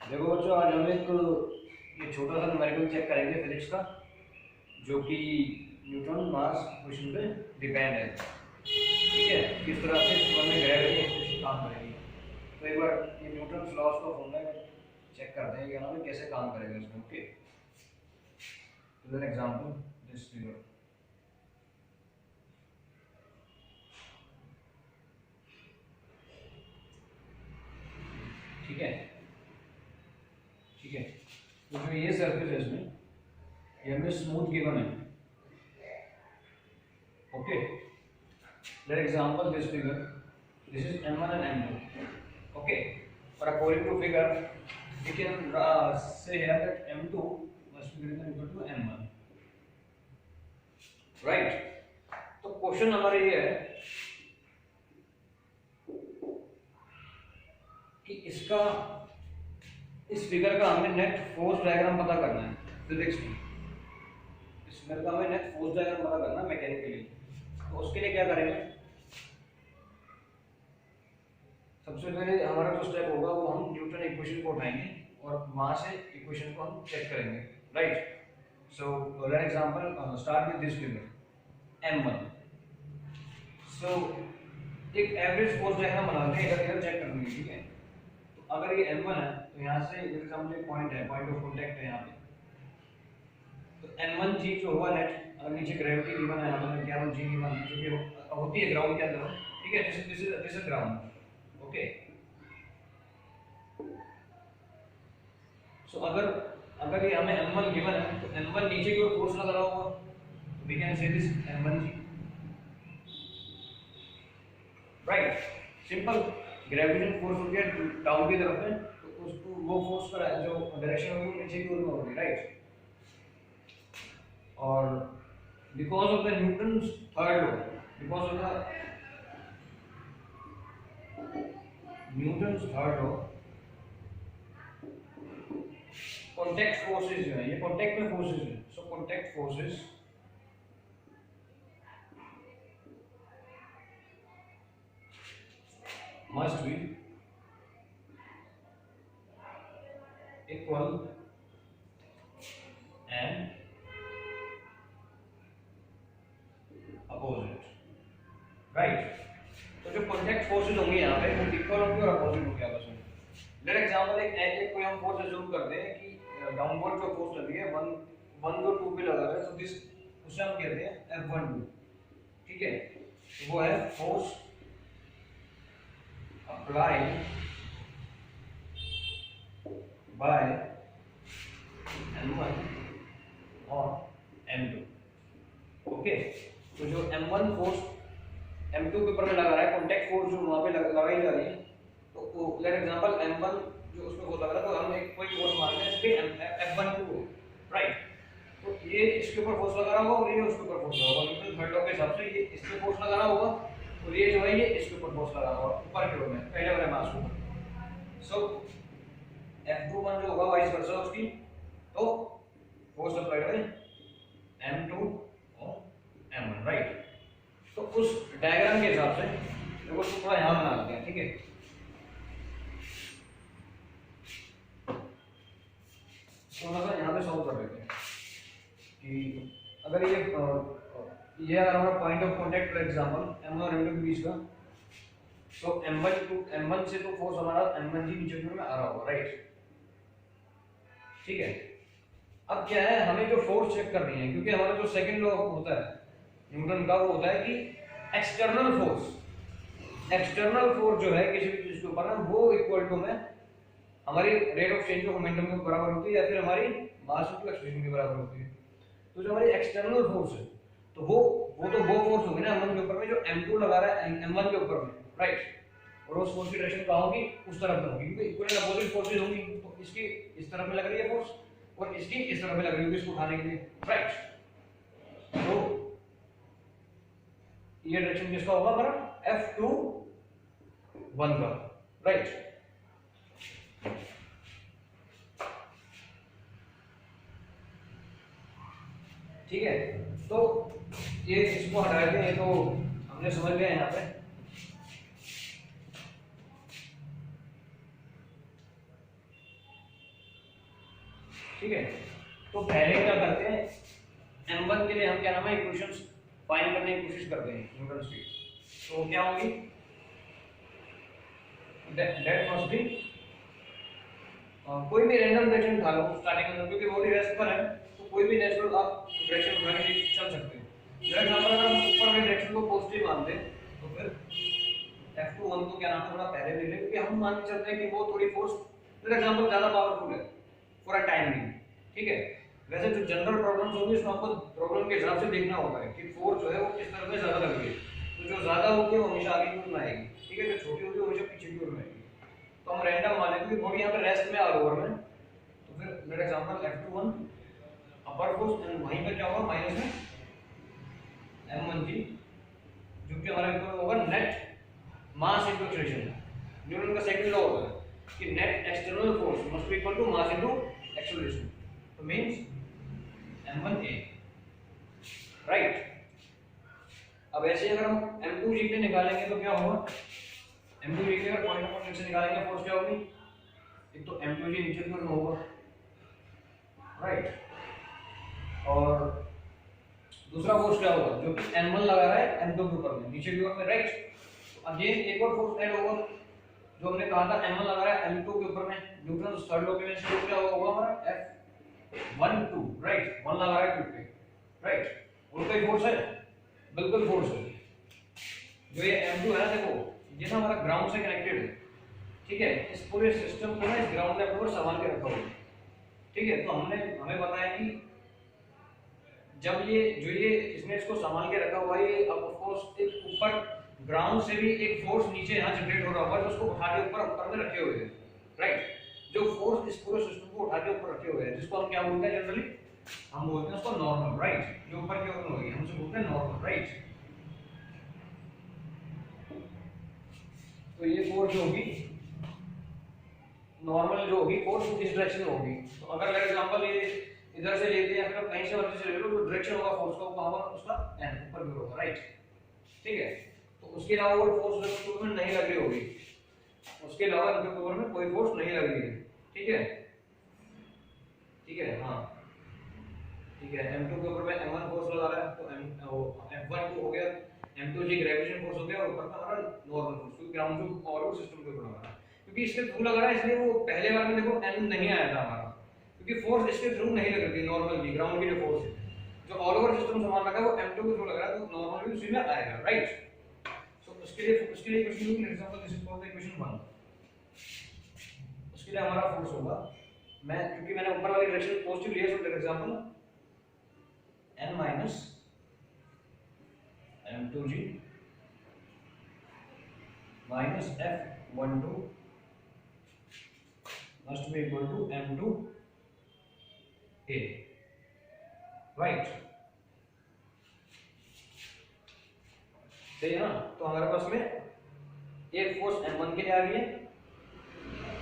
देखो बच्चों, आज हम एक ये छोटा सा न्यूमेरिकल चेक करेंगे फिजिक्स का, जो कि न्यूटन मास इक्वेशन पे डिपेंड है। ठीक है, किस तरह से इसमें ग्रेविटी इक्वेशन काम करेगी। तो एक बार ये न्यूटन लॉस को फॉर्मूला में चेक करते हैं कि हमें कैसे काम करेगा इसमें। ओके, तो एन एग्जांपल दिस फिगर। ठीक है, ठीक है। तो जो ये सरफेस है इसमें ये हमें स्मूथ गिवन है। Okay, let example this figure, this is m1 and m2. Okay, for according to figure we can say here that m2 must be greater than equal to m1, right? तो question हमारा ये है कि इसका इस figure का हमें net force diagram पता करना है फिजिक्स में। इस फिगर का हमें नेट फोर्स डायग्राम पता करना है मैकेनिकली। तो उसके लिए क्या करेंगे, सबसे पहले हमारा जो स्टेप होगा वो हम न्यूटन इक्वेशन को उठाएंगे और वहां से इक्वेशन को हम चेक करेंगे, right? So for example start with this figure m1। सो एक एवरेज फोर्स डायग्राम बनाते हैं, इधर इधर चेक करने के, ठीक है? तो अगर ये m1 है तो यहाँ से एग्जांपल एक पॉइंट है, पॉइंट ऑफ कांटेक्ट है यहाँ पे। तो n1 जी जो हुआ नेट, अगर नीचे ग्रेविटी गिवन है यहाँ पे, क्या जी गिवन जो कि होती है ग्राउंड के अंदर, ठीक है? This is ground. ओके, सो अगर अगर ये हमें m1 गिवन है तो m1 नीचे की ओर फोर्स लगा रहा होगा, we can say this m1 g, right? Simple, gravitation force होती है डाउन की तरफ में, तो उसको वो फोर्स का जो डायरेक्शन होगी नीचे की ओर में होगी, राइट? और because of the Newton's third law, because of the Newton's third law, contact forces जो है, ये कॉन्टैक्ट में फोर्सेस है। So contact forces must be equal and opposite, right? तो जो कॉन्टैक्ट फोर्सेस होंगे यहाँ पे वो इक्वल होंगे और अपोजिट होंगे आपस में। लेट एग्जांपल एक कोई हम फोर्स अज्यूम करते हैं कि डाउनवर्ड जो फोर्स लगी है 1 जो 2 पे लगा है, तो दिस उसे हम कहते हैं F12, ठीक है? तो वो है फोर्स अप्लाइड बाय m1 और m2। ओके, तो जो m1 फोर्स m2 के ऊपर में लगा रहा है, कांटेक्ट फोर्स जो वहां पे लगाई जा रही है, तो लेट एग्जांपल m1 जो उसमें फोर्स लगा रहा है, तो हम एक कोई फोर्स मान लें इसके F12, राइट? तो ये इसके ऊपर फोर्स लगा रहा होगा और ये उसके ऊपर फोर्स लगा होगा। न्यूटन थर्ड लॉ के हिसाब से ये इस पे फोर्स लगा रहा होगा और ये जो है ये इसके ऊपर फोर्स लगा होगा, ऊपर की ओर में, पहले वाले मास के ऊपर। सो F21 जो होगा वाइस वर्सा उसकी, तो फोर्स अप्लाइड बाय m2 और m1, राइट? तो उस डायग्राम के हिसाब से देखो उसको थोड़ा यहाँ बना लेते हैं, ठीक है? थोड़ा सा यहाँ पे सॉल्व कर लेते हैं कि अगर ये अगर हमारा point of contact for example m1 और m2 के बीच का, तो m1 से तो फोर्स हमारा m1 जी नीचे में आ रहा होगा, राइट? ठीक है, अब क्या है, हमें जो फोर्स चेक करनी है, क्योंकि हमारा जो सेकंड लॉ होता है न्यूटन का, वो होता है कि एक्सटर्नल फोर्स जो है किसी भी चीज के ऊपर ना, वो इक्वल टू में हमारी rate of change of momentum के बराबर होती है या फिर हमारी मास ऑफ एक्सलेरेशन के बराबर होती है। तो जो हमारी एक्सटर्नल फोर्स है, तो वो फोर्स होगी ना m1 के ऊपर में, जो m2 लगा रहा है m1 के ऊपर में, राइट? और उस फोर्स की डायरेक्शन कहां होगी, उस तरफ में होगी, क्योंकि इक्वल अपोजिट फोर्सेस होंगी। तो इसकी इस तरफ में लग रही है फोर्स और इसकी इस तरफ में लग रही होगी इसको उठाने के लिए, राइट? तो ये डायरेक्शन किसका होगा, हमारा F21 का, राइट? ठीक है, तो ये इसको हटा देते हैं, तो हमने समझ लिया यहाँ पे। ठीक है। तो पहले क्या करते हैं, m1 के लिए हम क्या नाम है इक्वेशंस फाइंड करने की कोशिश करते हैं न्यूटन की। तो क्या होगी, दैट मस्ट बी कोई भी रैंडम डायरेक्शन उठा लो स्टार्टिंग में, क्योंकि बॉडी रेस्ट पर है तो कोई भी नेचुरल आप डायरेक्शन उठा के चल सकते हैं। फॉर एग्जांपल अगर हम ऊपर वाले डायरेक्शन को पॉजिटिव मानते हैं तो फिर F21 को क्या नाम है थोड़ा पहले ले लें, क्योंकि हम मान के चलते हैं कि वो थोड़ी फोर्स फॉर एग्जांपल ज्यादा पावरफुल है फॉर अ टाइम बीइंग, ठीक है। वैसे जो जनरल प्रॉब्लम्स होंगी उसमें आपको प्रॉब्लम के हिसाब से देखना होगा कि फोर्स जो है वो किस तरह से ज्यादा लग रही है। तो जो ज्यादा होगी वो हमेशा आगे की ओर आएगी, ठीक है, जो छोटी होगी वो हमेशा पीछे की ओर आएगी। तो हम रैंडम मान लेंगे, बॉडी यहाँ पे रेस्ट में और ओवर में, तो फिर for example F21 upper force and वहीं पे क्या होगा माइनस में m1g, जो कि हमारा इक्वल होगा net mass into acceleration. Newton का सेकंड लॉ होता है कि net external force must be equal to mass into acceleration, तो मींस m1a, राइट। अब ऐसे अगर हम m2g के निकालेंगे तो क्या होगा, m2g के अगर पॉइंट ऑफ से निकालेंगे फोर्स क्या होगी, एक तो m2g नीचे की ओर होगा, राइट, और दूसरा फोर्स क्या होगा जो कि m1 लगा रहा है m2 के ऊपर में नीचे की ओर में, राइट। अगेन एक और फोर्स ऐड होगा जो हमने कहा था m1 लगा रहा है m2 के ऊपर में, न्यूटन थर्ड लॉ के में से क्या होगा हमारा F12, राइट, 1 लगा रहा है 2 पे, राइट, और कोई फोर्स है, बिल्कुल फोर्स है। जो ये m2 है देखो ये ना हमारा ग्राउंड से कनेक्टेड है, ठीक है, इस पूरे सिस्टम को ना इस ग्राउंड लेवल पर संभाल के रखा हुआ है, ठीक है। तो हमें बताया कि जब ये इसने इसको संभाल के रखा हुआ है, ये अब ऑफ कोर्स एक ऊपर ग्राउंड से भी एक फोर्स नीचे यहाँ जनरेट हो रहा होगा जो उसको उठा के ऊपर में रखे हुए हैं, राइट। जो फोर्स इस पूरे सिस्टम को उठा के ऊपर रखे हुए हैं जिसको हम क्या बोलते हैं जनरली, हम बोलते हैं उसको नॉर्मल, राइट। जो ऊपर की ओर होगी हम उसे बोलते हैं नॉर्मल, राइट। तो ये फोर्स जो होगी नॉर्मल जो होगी फोर्स इस डायरेक्शन में होगी। तो अगर फॉर एग्जांपल ये इधर से लेते हैं या फिर कहीं से मर्जी से ले लो, तो डायरेक्शन होगा फोर्स का पावर उसका n ऊपर की ओर होगा, राइट, ठीक है। तो उसके अलावा कोई फोर्स इक्विपमेंट नहीं लग रही होगी, उसके अलावा इक्विपमेंट में कोई फोर्स नहीं लग रही है, ठीक है, ठीक है, हाँ, ठीक है। m2 के ऊपर में m1 फोर्स लगा रहा है तो F12 हो गया, m2g ग्रेविटेशन फोर्स हो गया, और ऊपर का हमारा नॉर्मल फोर्स क्योंकि ग्राउंड जो और सिस्टम के ऊपर लगा रहा है, क्योंकि इसके थ्रू लग रहा है इसलिए वो पहले बार में देखो n नहीं आया था हमारा, क्योंकि फोर्स इसके थ्रू नहीं लग रही थी, नॉर्मल की ग्राउंड की जो फोर्स है जो ऑल ओवर सिस्टम संभाल रखा है वो m2 के थ्रू लग रहा है, तो नॉर्मल भी उसी में आएगा, राइट। सो उसके लिए क्वेश्चन लूंगी, example this is called the equation 1। उसके लिए हमारा फोर्स होगा, मैं क्योंकि मैंने ऊपर वाली डायरेक्शन पॉजिटिव लिया, so for example n minus m2g minus F12 must be equal to m2a, right। सही है ना। तो हमारे पास में एक फोर्स m1 के लिए आ गई है,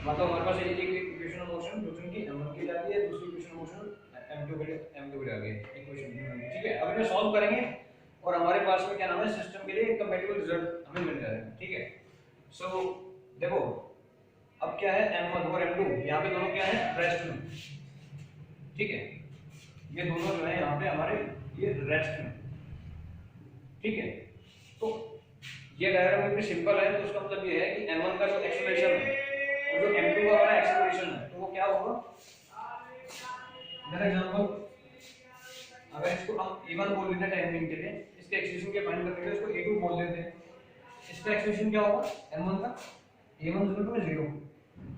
मतलब हमारे पास एक इक्वेशन ऑफ मोशन जो कि m1 के लिए आ गई है, दूसरी इक्वेशन ऑफ मोशन m2 के लिए आ गई है इक्वेशन, ठीक है। अब इन्हें सॉल्व करेंगे और हमारे पास में क्या नाम है सिस्टम के लिए एक कंपैटिबल रिजल्ट हमें मिल जाएगा, ठीक है। सो देखो अब क्या है m1 और m2, यहाँ पे दोनों क्या है रेस्ट में, ठीक है, ये दोनों जो है यहाँ पे हमारे ये रेस्ट में, ठीक है। तो ये डायग्राम इतनी सिंपल है, तो उसका मतलब ये है कि m1 का जो एक्सेलरेशन है और जो m2 का हमारा एक्सेलरेशन है, तो वो क्या होगा, फॉर एग्जांपल अगर इसको हम a1 बोल लेते हैं टाइम बीइंग के लिए, इसके एक्सेलरेशन के फाइंड करने के लिए इसको a2 बोल देते हैं, इसका एक्सेलरेशन क्या होगा m1 का, a1 0,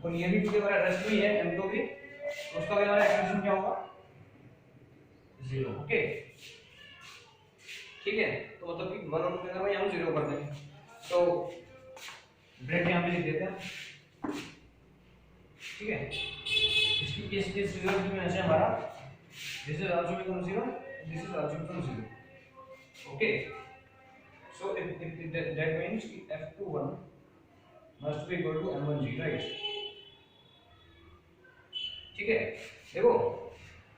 और ये भी क्योंकि हमारा रेस्ट में है m2 भी, उसका भी हमारा एक्सेलरेशन क्या होगा 0, ओके, ठीक है। तो मतलब कि 1 और 2 का यहाँ 0 कर देंगे, तो ब्रेक यहाँ पे लिख देते हैं, ठीक है। इसकी इस रिजल्ट में ऐसे हमारा this is also become 0, this is also become 0, okay. So if that means कि F21 must be equal to m1g, right, ठीक है। देखो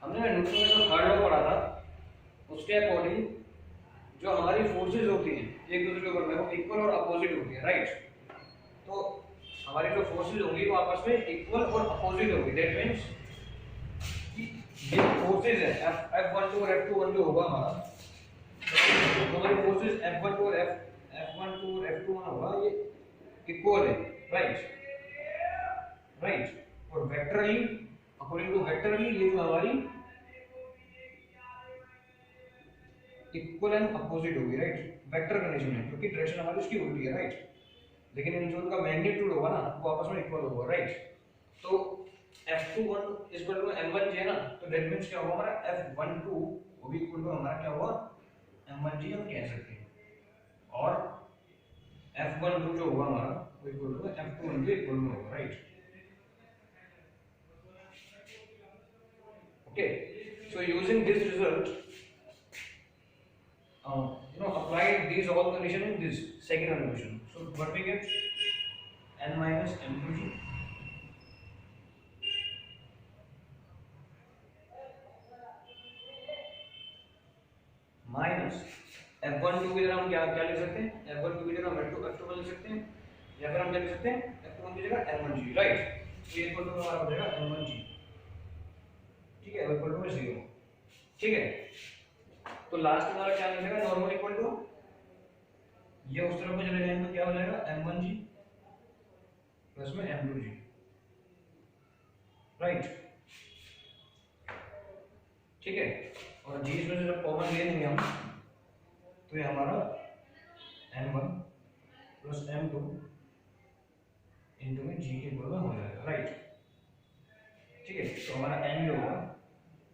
हमने न्यूटन का जो थर्ड लॉ पढ़ा था उसके अकॉर्डिंग जो हमारी फोर्सेस होती हैं एक दूसरे के ऊपर में वो इक्वल और अपोजिट होती है, राइट। तो हमारी जो फोर्सेस होंगी वो आपस में इक्वल और अपोजिट होगी, दैट मींस कि ये फोर्सेज है F12 और F21 जो होगा हमारा, तो हमारी फोर्सेज F12 और F12 और F21 होगा, ये इक्वल है, राइट। और वेक्टरली, अकॉर्डिंग टू वेक्टरली, ये जो हमारी इक्वल एंड अपोजिट होगी, राइट, वेक्टर कंडीशन है, क्योंकि डायरेक्शन हमारी उसकी उल्टी है, राइट। लेकिन इन दोनों का मैग्नीट्यूड होगा ना, वो आपस में इक्वल होगा, राइट। तो F21 इक्वल टू M1G है ना, तो दैट मींस क्या होगा हमारा F12 वो भी इक्वल टू हमारा क्या होगा M1G हम कह सकते हैं, और F12 जो होगा हमारा वो इक्वल टू F21 के इक्वल में होगा, right. Okay, so using this result, applied these all condition in this second equation, so what we get, n minus m2g minus f12 की जगह हम क्या क्या लिख सकते हैं, f12 की जगह हम f2 लिख सकते हैं, या फिर हम क्या लिख सकते हैं f21 की जगह m1g, राइट। तो ये इक्वल टू हमारा हो जाएगा m1g, ठीक है, इक्वल टू 0, ठीक है। तो लास्ट में हमारा क्या मिलेगा, नॉर्मल इक्वल टू, ये उस तरफ में चले जाएंगे तो क्या हो जाएगा m1g प्लस में m2g, राइट, ठीक है। और g इसमें से जब कॉमन ले लेंगे हम, तो ये हमारा m1 प्लस m2 इनटू में g के इक्वल में हो जाएगा, राइट, ठीक है। तो हमारा n जो होगा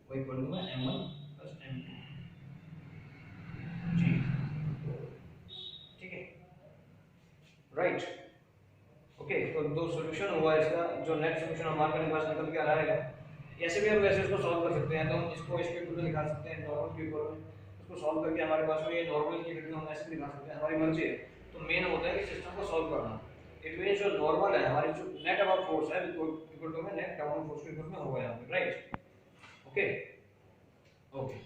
वो इक्वल टू में m1 प्लस m2 g, ठीक है, राइट। ओके, तो दो सॉल्यूशन हुआ इसका, जो नेक्स्ट सॉल्यूशन हमारे पास निकल के आ रहा है, ऐसे भी हम वैसे इसको सॉल्व कर सकते हैं, तो हम इसको इसके इक्वल निकाल सकते हैं, नॉर्मल के इक्वल में इसको सॉल्व करके हमारे पास में ये नॉर्मल की वैल्यू हम ऐसे भी निकाल सकते हैं, हमारी मर्जी है। तो मेन होता है कि सिस्टम को सॉल्व करना, इट मींस जो नॉर्मल है हमारी, जो नेट अबव फोर्स है इक्वल टू में नेट डाउन फोर्स के इक्वल में होगा यहाँ पे, राइट। Okay okay.